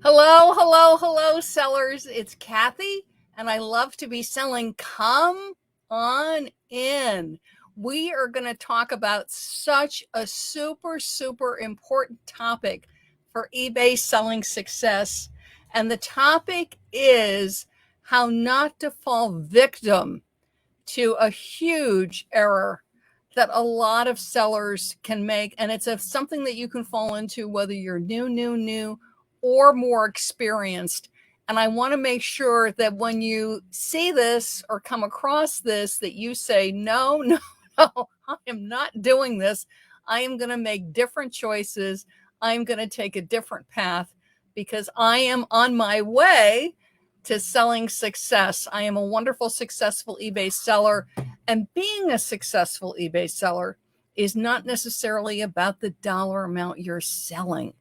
Hello, hello, hello, sellers. It's Kathy, and I love to be selling. Come on in. We are going to talk about such a super, super important topic for eBay selling success. And the topic is how not to fall victim to a huge error that a lot of sellers can make. And it's something that you can fall into whether you're new, or more experienced. And I want to make sure that when you see this or come across this, that you say, no, no, no, I am not doing this. I am going to make different choices. I'm going to take a different path because I am on my way to selling success. I am a wonderful, successful eBay seller. And being a successful eBay seller is not necessarily about the dollar amount you're selling.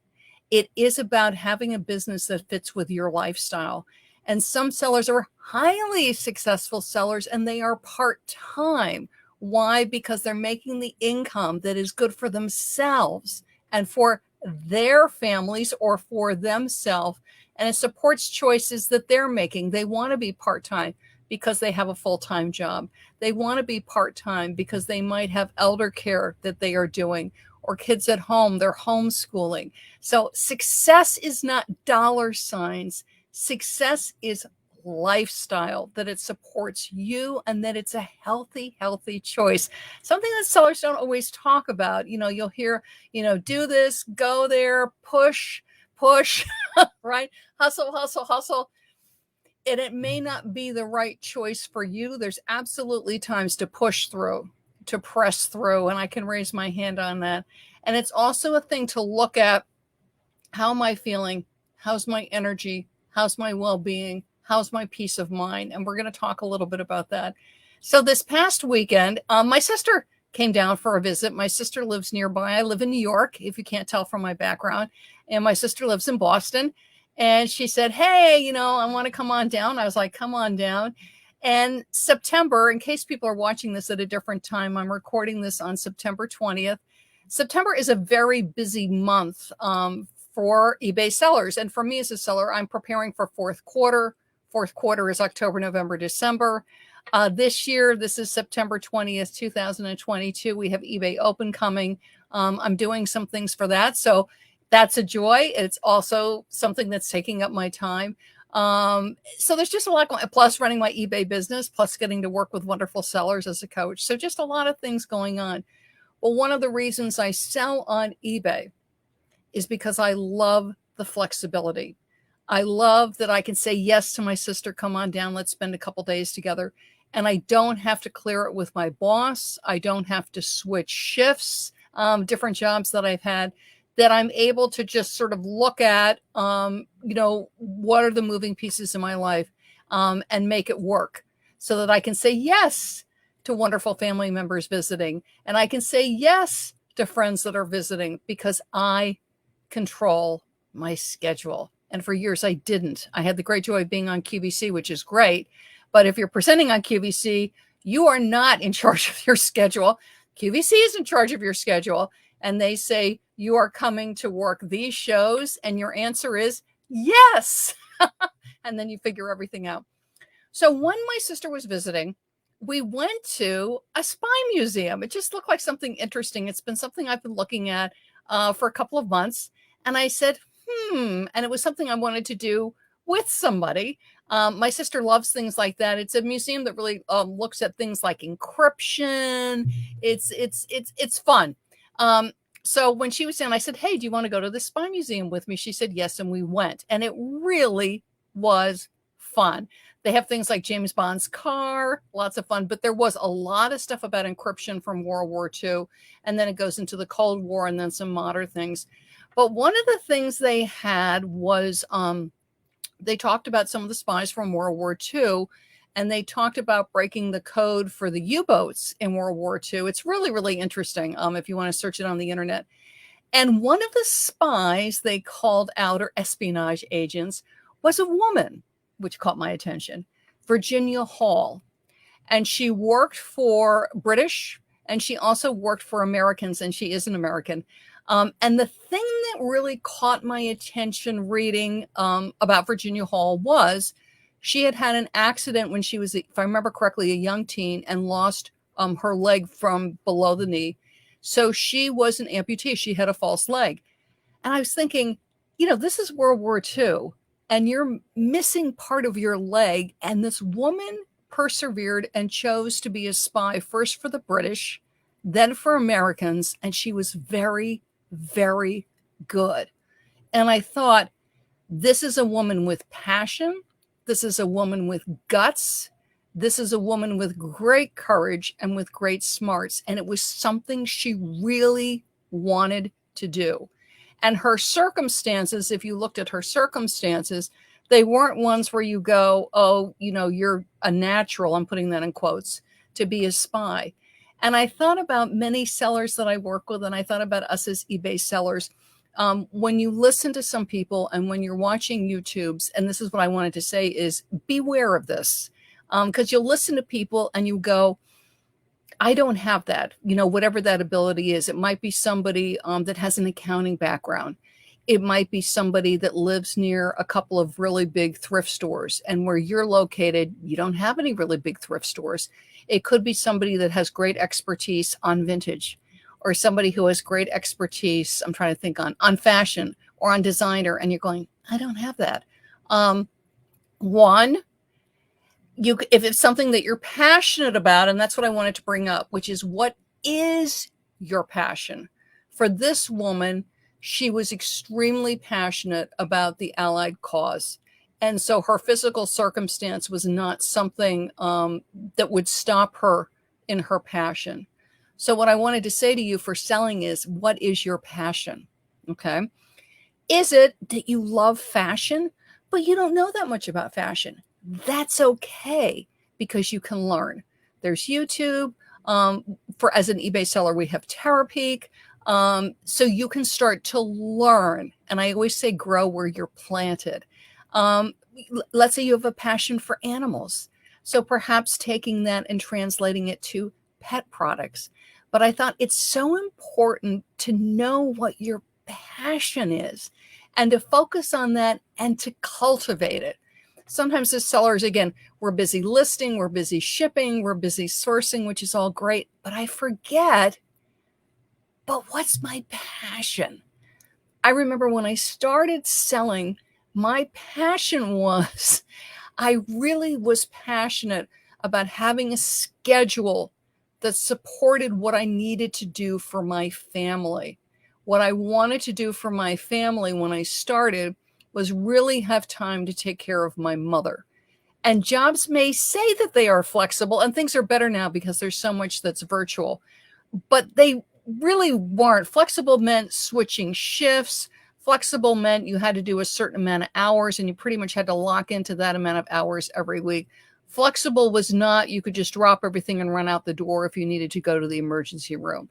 It is about having a business that fits with your lifestyle. And some sellers are highly successful sellers and they are part-time. Why? Because they're making the income that is good for themselves and for their families or for themselves. And it supports choices that they're making. They want to be part-time because they have a full-time job. They want to be part-time because they might have elder care that they are doing, or kids at home, they're homeschooling. So success is not dollar signs. Success is lifestyle, that it supports you and that it's a healthy, healthy choice. Something that sellers don't always talk about. You'll hear, do this, go there, push, right? Hustle, hustle, hustle. And it may not be the right choice for you. There's absolutely times to push through, to press through, and I can raise my hand on that. And it's also a thing to look at, how am I feeling? How's my energy? How's my well-being? How's my peace of mind? And we're going to talk a little bit about that. So this past weekend, my sister came down for a visit. My sister lives nearby. I live in New York, if you can't tell from my background, and my sister lives in Boston. And she said, hey, I want to come on down. I was like, come on down. And September, in case people are watching this at a different time, I'm recording this on September 20th. September is a very busy month for eBay sellers. And for me as a seller, I'm preparing for fourth quarter. Fourth quarter is October, November, December. This year, this is September 20th, 2022. We have eBay Open coming. I'm doing some things for that. So that's a joy. It's also something that's taking up my time. So there's just a lot going on, plus running my eBay business, plus getting to work with wonderful sellers as a coach. So just a lot of things going on. Well, one of the reasons I sell on eBay is because I love the flexibility. I love that I can say yes to my sister, come on down, let's spend a couple days together. And I don't have to clear it with my boss. I don't have to switch shifts, different jobs that I've had, that I'm able to just sort of look at, what are the moving pieces in my life, and make it work so that I can say yes to wonderful family members visiting. And I can say yes to friends that are visiting because I control my schedule. And for years I didn't. I had the great joy of being on QVC, which is great. But if you're presenting on QVC, you are not in charge of your schedule. QVC is in charge of your schedule. And they say, you are coming to work these shows. And your answer is yes. And then you figure everything out. So when my sister was visiting, we went to a spy museum. It just looked like something interesting. It's been something I've been looking at for a couple of months. And I said, and it was something I wanted to do with somebody. My sister loves things like that. It's a museum that really looks at things like encryption. It's fun. So when she was down, I said, hey, do you want to go to the spy museum with me? She said yes, and we went. And it really was fun. They have things like James Bond's car, lots of fun, but there was a lot of stuff about encryption from World War II. And then it goes into the Cold War and then some modern things. But one of the things they had was they talked about some of the spies from World War II, and they talked about breaking the code for the U-boats in World War II. It's really, really interesting if you want to search it on the internet. And one of the spies they called out, or espionage agents, was a woman, which caught my attention, Virginia Hall. And she worked for British, and she also worked for Americans, and she is an American. And the thing that really caught my attention reading about Virginia Hall was she had had an accident when she was, if I remember correctly, a young teen and lost her leg from below the knee. So she was an amputee. She had a false leg. And I was thinking, this is World War II, and you're missing part of your leg. And this woman persevered and chose to be a spy, first for the British, then for Americans. And she was very, very good. And I thought, this is a woman with passion. This is a woman with guts. This is a woman with great courage and with great smarts. And it was something she really wanted to do. And her circumstances, if you looked at her circumstances, they weren't ones where you go, oh, you're a natural, I'm putting that in quotes, to be a spy. And I thought about many sellers that I work with, and I thought about us as eBay sellers. When you listen to some people and when you're watching YouTubes, and this is what I wanted to say, is beware of this. Because you'll listen to people and you go, I don't have that, whatever that ability is. It might be somebody that has an accounting background. It might be somebody that lives near a couple of really big thrift stores, and where you're located, you don't have any really big thrift stores. It could be somebody that has great expertise on vintage, or somebody who has great expertise, I'm trying to think, on fashion or on designer, and you're going, I don't have that. One, if it's something that you're passionate about, and that's what I wanted to bring up, which is, what is your passion? For this woman, she was extremely passionate about the Allied cause. And so her physical circumstance was not something that would stop her in her passion. So what I wanted to say to you for selling is, what is your passion? Okay. Is it that you love fashion, but you don't know that much about fashion? That's okay, because you can learn. There's YouTube. As an eBay seller, we have Terapeak. So you can start to learn. And I always say, grow where you're planted. Let's say you have a passion for animals. So perhaps taking that and translating it to pet products. But I thought it's so important to know what your passion is and to focus on that and to cultivate it. Sometimes as sellers, again, we're busy listing, we're busy shipping, we're busy sourcing, which is all great, but I forget, but what's my passion? I remember when I started selling, my passion was, I really was passionate about having a schedule that supported what I needed to do for my family. What I wanted to do for my family when I started was really have time to take care of my mother. And jobs may say that they are flexible, and things are better now because there's so much that's virtual, but they really weren't. Flexible meant switching shifts. Flexible meant you had to do a certain amount of hours, and you pretty much had to lock into that amount of hours every week. Flexible was not, you could just drop everything and run out the door if you needed to go to the emergency room.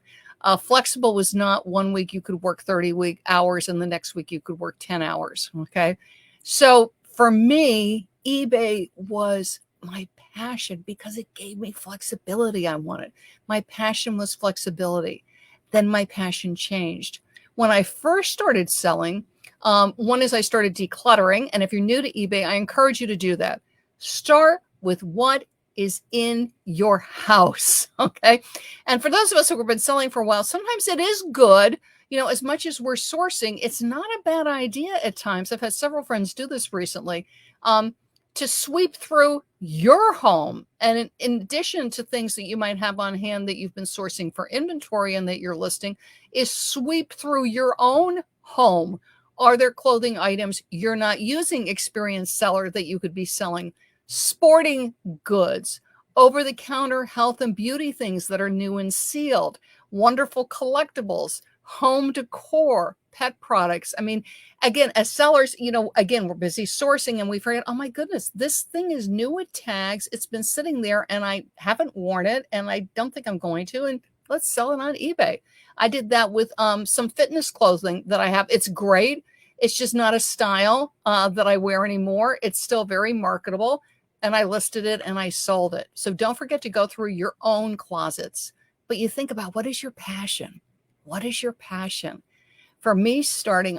Flexible was not, one week you could work 30 hours and the next week you could work 10 hours. Okay. So for me, eBay was my passion because it gave me flexibility I wanted. My passion was flexibility. Then my passion changed. When I first started selling, one is I started decluttering. And if you're new to eBay, I encourage you to do that. Start with what is in your house. Okay. And for those of us who have been selling for a while, sometimes it is good, as much as we're sourcing, it's not a bad idea at times. I've had several friends do this recently, to sweep through your home. And in addition to things that you might have on hand that you've been sourcing for inventory and that you're listing, is sweep through your own home. Are there clothing items you're not using, experienced seller, that you could be selling? Sporting goods, over-the-counter health and beauty things that are new and sealed, wonderful collectibles, home decor, pet products. I mean, again, as sellers, again, we're busy sourcing and we forget, oh my goodness, this thing is new with tags. It's been sitting there and I haven't worn it and I don't think I'm going to, and let's sell it on eBay. I did that with some fitness clothing that I have. It's great. It's just not a style that I wear anymore. It's still very marketable. And I listed it and I sold it. So don't forget to go through your own closets. But you think about, what is your passion? What is your passion? For me,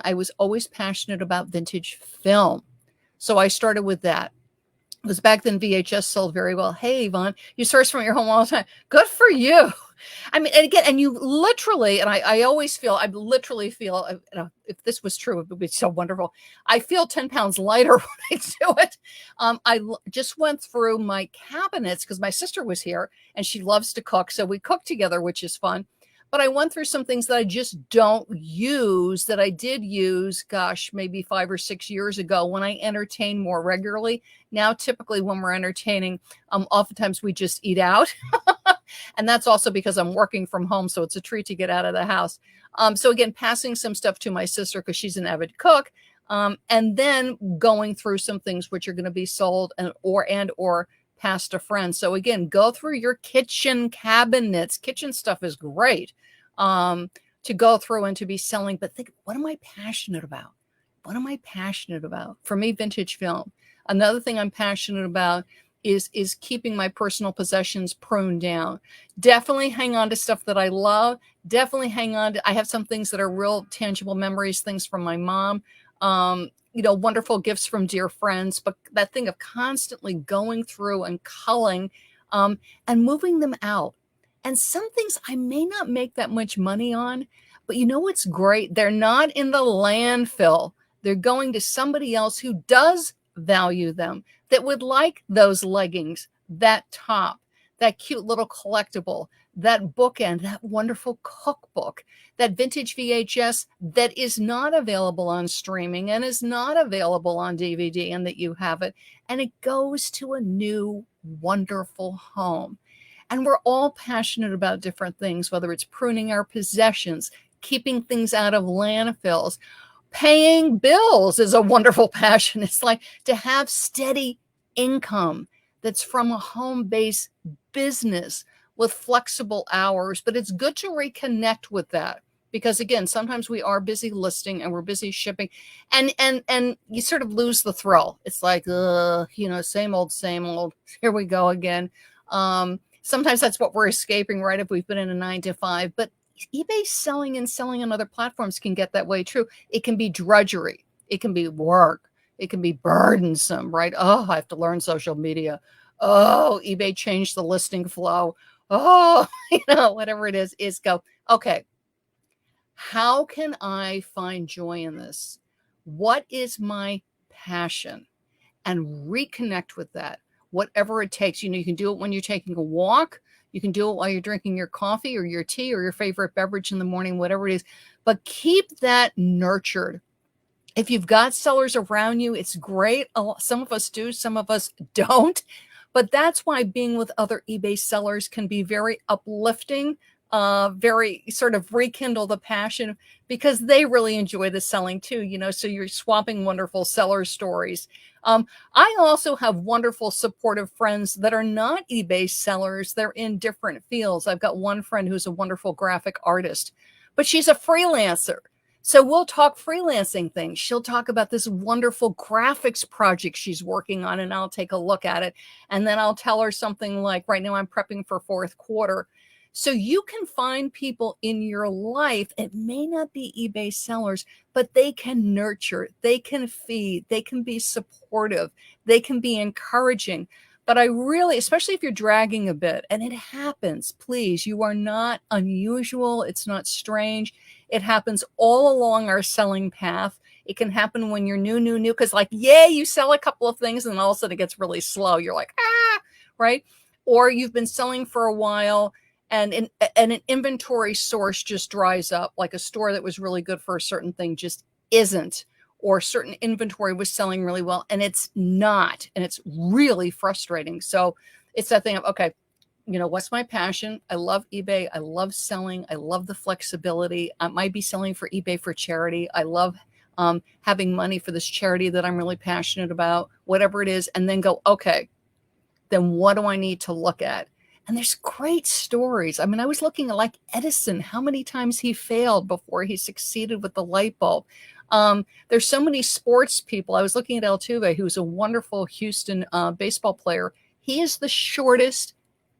I was always passionate about vintage film. So I started with that. Because back then VHS sold very well. Hey, Yvonne, you source from your home all the time. Good for you. I mean, and again, and you literally, and I always feel, I literally feel, if this was true, it would be so wonderful. I feel 10 pounds lighter when I do it. Just went through my cabinets because my sister was here and she loves to cook. So we cook together, which is fun. But I went through some things that I just don't use that I did use, gosh, maybe 5 or 6 years ago when I entertain more regularly. Now, typically when we're entertaining, oftentimes we just eat out. And that's also because I'm working from home. So it's a treat to get out of the house. So again, passing some stuff to my sister because she's an avid cook. And then going through some things which are going to be sold or passed to friends. So again, go through your kitchen cabinets. Kitchen stuff is great to go through and to be selling. But think, what am I passionate about? What am I passionate about? For me, vintage film. Another thing I'm passionate about is keeping my personal possessions pruned down. Definitely hang on to stuff that I love. Definitely hang on to, I have some things that are real tangible memories, things from my mom. Wonderful gifts from dear friends, but that thing of constantly going through and culling and moving them out. And some things I may not make that much money on, but you know what's great? They're not in the landfill. They're going to somebody else who does value them, that would like those leggings, that top, that cute little collectible, that bookend, that wonderful cookbook, that vintage VHS that is not available on streaming and is not available on DVD, and that you have it. And it goes to a new, wonderful home. And we're all passionate about different things, whether it's pruning our possessions, keeping things out of landfills. Paying bills is a wonderful passion. It's like to have steady income that's from a home-based business with flexible hours, but it's good to reconnect with that because again, sometimes we are busy listing and we're busy shipping and you sort of lose the thrill. It's like, same old, here we go again. Sometimes that's what we're escaping, right? If we've been in a 9 to 5, but eBay selling on other platforms can get that way too. It can be drudgery. It can be work. It can be burdensome, right? Oh, I have to learn social media. Oh, eBay changed the listing flow. Oh, whatever it is go, okay, how can I find joy in this? What is my passion? And reconnect with that, whatever it takes. You can do it when you're taking a walk. You can do it while you're drinking your coffee or your tea or your favorite beverage in the morning, whatever it is. But keep that nurtured. If you've got sellers around you, it's great. Some of us do, some of us don't. But that's why being with other eBay sellers can be very uplifting, very sort of rekindle the passion because they really enjoy the selling too, so you're swapping wonderful seller stories. I also have wonderful supportive friends that are not eBay sellers. They're in different fields. I've got one friend who's a wonderful graphic artist, but she's a freelancer. So we'll talk freelancing things. She'll talk about this wonderful graphics project she's working on, and I'll take a look at it. And then I'll tell her something like, right now I'm prepping for fourth quarter. So you can find people in your life. It may not be eBay sellers, but they can nurture, they can feed, they can be supportive, they can be encouraging. But I really, especially if you're dragging a bit, and it happens, please, you are not unusual. It's not strange. It happens all along our selling path. It can happen when you're new, because you sell a couple of things and all of a sudden it gets really slow. You're like, right? Or you've been selling for a while and an inventory source just dries up, like a store that was really good for a certain thing just isn't, or certain inventory was selling really well and it's not, and it's really frustrating. So it's that thing of, okay, what's my passion? I love eBay. I love selling. I love the flexibility. I might be selling for eBay for charity. I love having money for this charity that I'm really passionate about, whatever it is, and then go, okay, then what do I need to look at? And there's great stories. I mean, I was looking at Edison, how many times he failed before he succeeded with the light bulb. There's so many sports people. I was looking at Altuve, who's a wonderful Houston baseball player. He is the shortest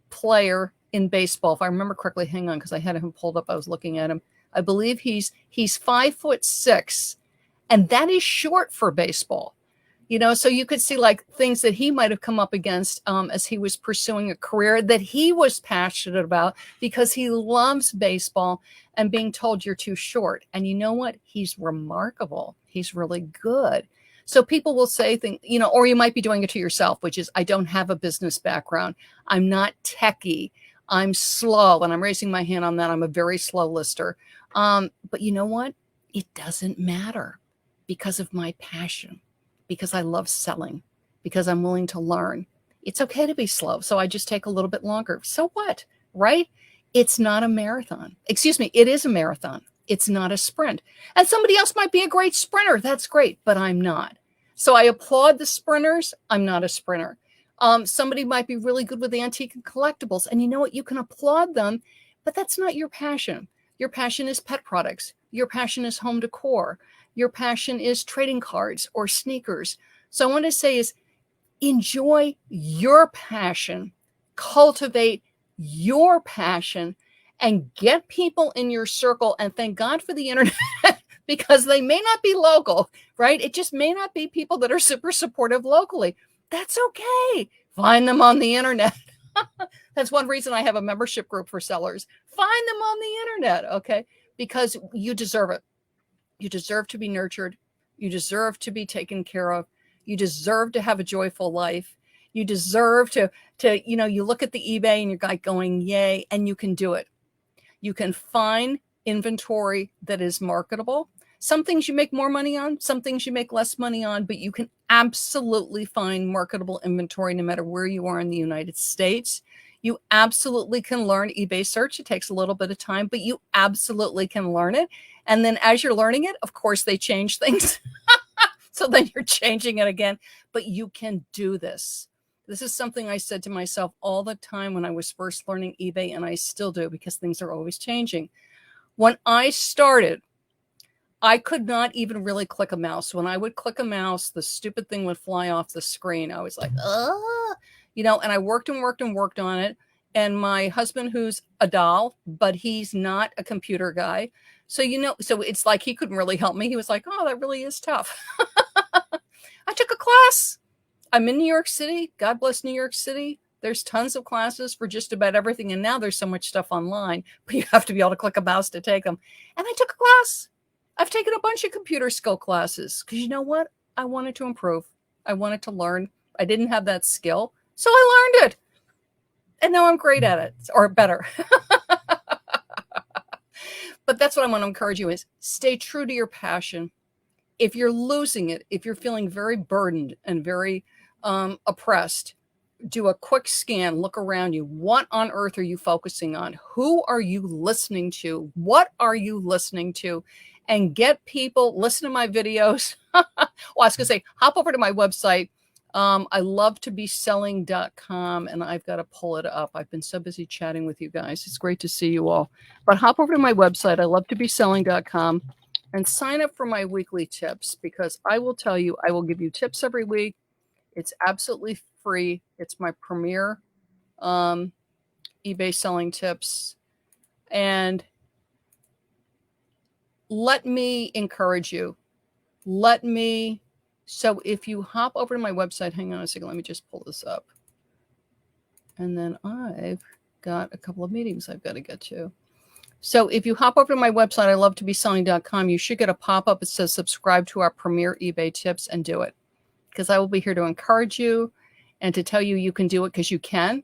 player in baseball, if I remember correctly. Hang on, because I had him pulled up. I was looking at him. I believe he's 5'6", and that is short for baseball. So you could see like things that he might have come up against as he was pursuing a career that he was passionate about because he loves baseball and being told you're too short. And you know what? He's remarkable. He's really good. So people will say things, or you might be doing it to yourself, which is, I don't have a business background. I'm not techie. I'm slow. And I'm raising my hand on that. I'm a very slow lister. But you know what? It doesn't matter because of my passion. Because I love selling, because I'm willing to learn. It's okay to be slow. So I just take a little bit longer. So what, right? It's not a marathon. Excuse me, it is a marathon. It's not a sprint. And somebody else might be a great sprinter. That's great, but I'm not. So I applaud the sprinters. I'm not a sprinter. Somebody might be really good with antique and collectibles. And you know what? You can applaud them, but that's not your passion. Your passion is pet products. Your passion is home decor. Your passion is trading cards or sneakers. So I want to say is enjoy your passion, cultivate your passion, and get people in your circle. And thank God for the internet because they may not be local, right? It just may not be people that are super supportive locally. That's okay. Find them on the internet. That's one reason I have a membership group for sellers. Find them on the internet, okay? Because you deserve it. You deserve to be nurtured. You deserve to be taken care of. You deserve to have a joyful life. You deserve to you look at the eBay and you're like going, yay, and you can do it. You can find inventory that is marketable. Some things you make more money on, some things you make less money on, but you can absolutely find marketable inventory no matter where you are in the United States. You absolutely can learn eBay search. It takes a little bit of time, but you absolutely can learn it. And then as you're learning it, of course, they change things. So then you're changing it again, but you can do this. This is something I said to myself all the time when I was first learning eBay, and I still do because things are always changing. When I started, I could not even really click a mouse. When I would click a mouse, the stupid thing would fly off the screen. I was like, and I worked and worked and worked on it. And my husband, who's a doll, but he's not a computer guy. So, so it's like he couldn't really help me. He was like, oh, that really is tough. I took a class. I'm in New York City. God bless New York City. There's tons of classes for just about everything. And now there's so much stuff online, but you have to be able to click a mouse to take them. And I took a class. I've taken a bunch of computer skill classes because you know what? I wanted to improve. I wanted to learn. I didn't have that skill. So I learned it. And now I'm great at it, or better. But that's what I want to encourage you is stay true to your passion. If you're losing it, if you're feeling very burdened and very oppressed, do a quick scan, look around you. What on earth are you focusing on? Who are you listening to? What are you listening to? And get people, listen to my videos. Well, I was going to say, hop over to my website. I love to be selling.com, and I've got to pull it up. I've been so busy chatting with you guys. It's great to see you all. But hop over to my website. I love to be selling.com and sign up for my weekly tips because I will tell you, I will give you tips every week. It's absolutely free. It's my premier eBay selling tips. And let me encourage you. So if you hop over to my website, hang on a second, let me just pull this up. And then I've got a couple of meetings I've got to get to. So if you hop over to my website, I love to be selling.com, you should get a pop-up that says subscribe to our premier eBay tips and do it. Because I will be here to encourage you and to tell you you can do it because you can.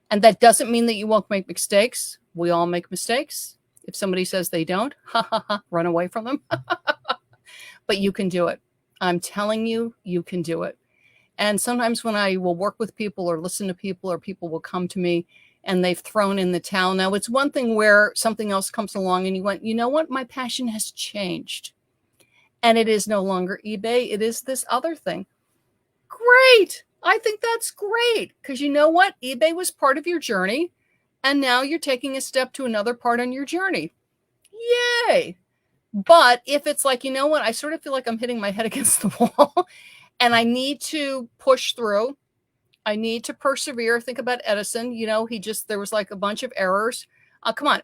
And that doesn't mean that you won't make mistakes. We all make mistakes. If somebody says they don't, run away from them. But you can do it. I'm telling you, you can do it. And sometimes when I will work with people or listen to people or people will come to me and they've thrown in the towel. Now, it's one thing where something else comes along and you went, you know what? My passion has changed. And it is no longer eBay. It is this other thing. Great. I think that's great. Because you know what? eBay was part of your journey. And now you're taking a step to another part on your journey. Yay. But if it's like, you know what, I sort of feel like I'm hitting my head against the wall and I need to push through. I need to persevere. Think about Edison. There was like a bunch of errors. Come on.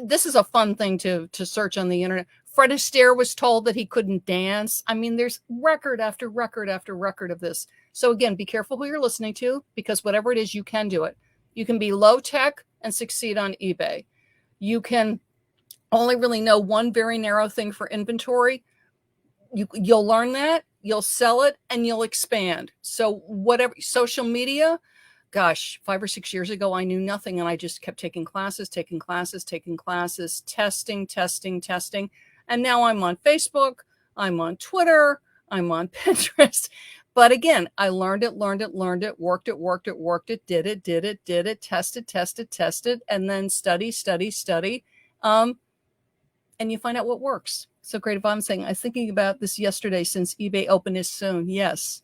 This is a fun thing to search on the internet. Fred Astaire was told that he couldn't dance. I mean, there's record after record after record of this. So again, be careful who you're listening to, because whatever it is, you can do it. You can be low tech and succeed on eBay. You can only really know one very narrow thing for inventory. You'll learn that, you'll sell it, and you'll expand. So whatever, social media, gosh, 5 or 6 years ago, I knew nothing, and I just kept taking classes, testing, testing. And now I'm on Facebook, I'm on Twitter, I'm on Pinterest. But again, I learned it, worked it, did it, tested, and then study. And you find out what works. So great. If I'm saying, I was thinking about this yesterday, since eBay Open is soon. Yes.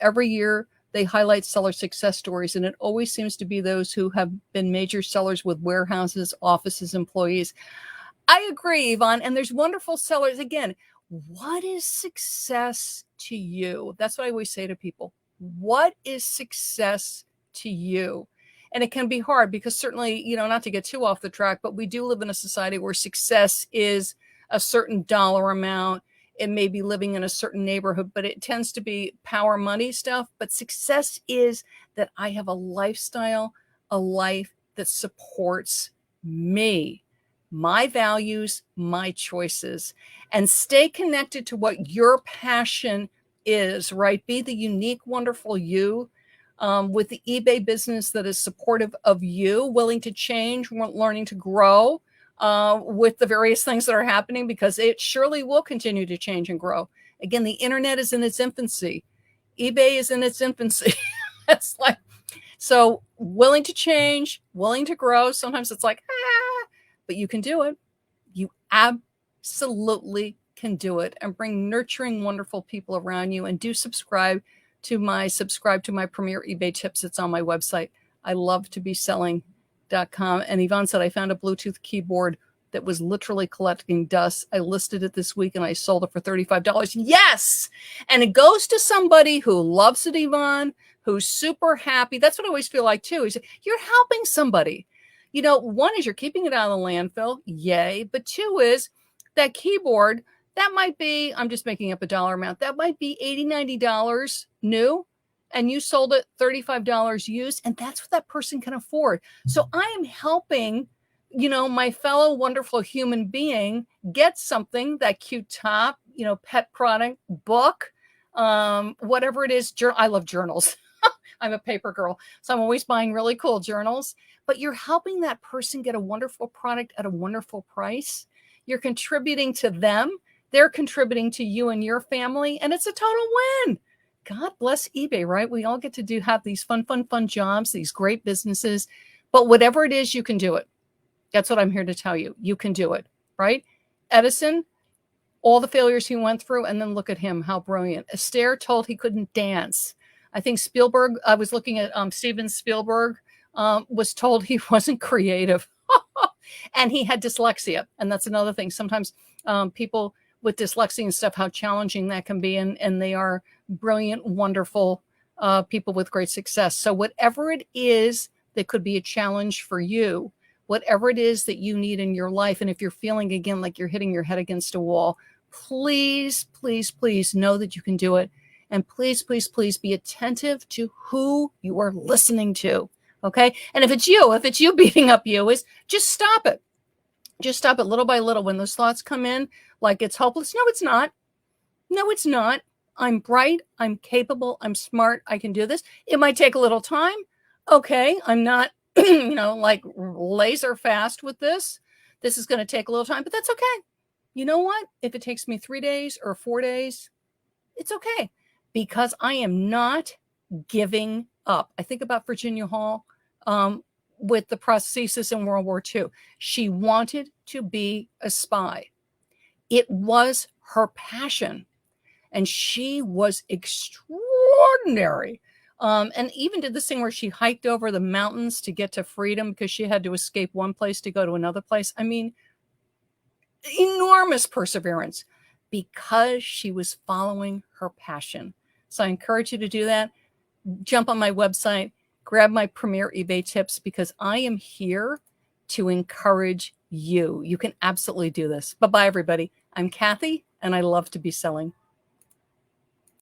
Every year they highlight seller success stories, and it always seems to be those who have been major sellers with warehouses, offices, employees. I agree, Yvonne. And there's wonderful sellers. Again, what is success to you? That's what I always say to people. What is success to you? And it can be hard, because certainly, not to get too off the track, but we do live in a society where success is a certain dollar amount. It may be living in a certain neighborhood, but it tends to be power, money stuff. But success is that I have a lifestyle, a life that supports me, my values, my choices, and stay connected to what your passion is, right? Be the unique, wonderful you. With the eBay business that is supportive of you, willing to change, learning to grow with the various things that are happening, because it surely will continue to change and grow. Again, the internet is in its infancy. eBay is in its infancy. It's like, so willing to change, willing to grow. Sometimes it's like, but you can do it. You absolutely can do it, and bring nurturing, wonderful people around you. And do subscribe to my premier eBay tips. It's on my website. I love to be selling.com. And Yvonne said, I found a Bluetooth keyboard that was literally collecting dust. I listed it this week and I sold it for $35. Yes. And it goes to somebody who loves it, Yvonne, who's super happy. That's what I always feel like too, is you're helping somebody. One is you're keeping it out of the landfill. Yay. But two is that keyboard, that might be, I'm just making up a dollar amount, that might be $80, $90 new, and you sold it $35 used, and that's what that person can afford. So I am helping, my fellow wonderful human being get something, that cute top, pet product, book, whatever it is. I love journals. I'm a paper girl, so I'm always buying really cool journals. But you're helping that person get a wonderful product at a wonderful price. You're contributing to them. They're contributing to you and your family, and it's a total win. God bless eBay, right? We all get to have these fun jobs, these great businesses, but whatever it is, you can do it. That's what I'm here to tell you. You can do it, right? Edison, all the failures he went through, and then look at him, how brilliant. Astaire told he couldn't dance. I think Spielberg, I was looking at Steven Spielberg, was told he wasn't creative. And he had dyslexia. And that's another thing. Sometimes people with dyslexia and stuff, how challenging that can be. And they are brilliant, wonderful people with great success. So whatever it is that could be a challenge for you, whatever it is that you need in your life, and if you're feeling again like you're hitting your head against a wall, please know that you can do it. And please be attentive to who you are listening to. Okay. And if it's you beating up you, is just stop it. Just stop it little by little. When those thoughts come in, like it's hopeless. No, it's not. No, it's not. I'm bright. I'm capable. I'm smart. I can do this. It might take a little time. Okay. I'm not, like laser fast with this. This is going to take a little time, but that's okay. You know what? If it takes me 3 days or 4 days, it's okay, because I am not giving up. I think about Virginia Hall with the prosthesis in World War II. She wanted to be a spy. It was her passion, and she was extraordinary. And even did this thing where she hiked over the mountains to get to freedom because she had to escape one place to go to another place. I mean, enormous perseverance, because she was following her passion. So I encourage you to do that. Jump on my website, grab my premier eBay tips, because I am here to encourage you. You can absolutely do this. Bye-bye, everybody. I'm Kathy, and I love to be selling.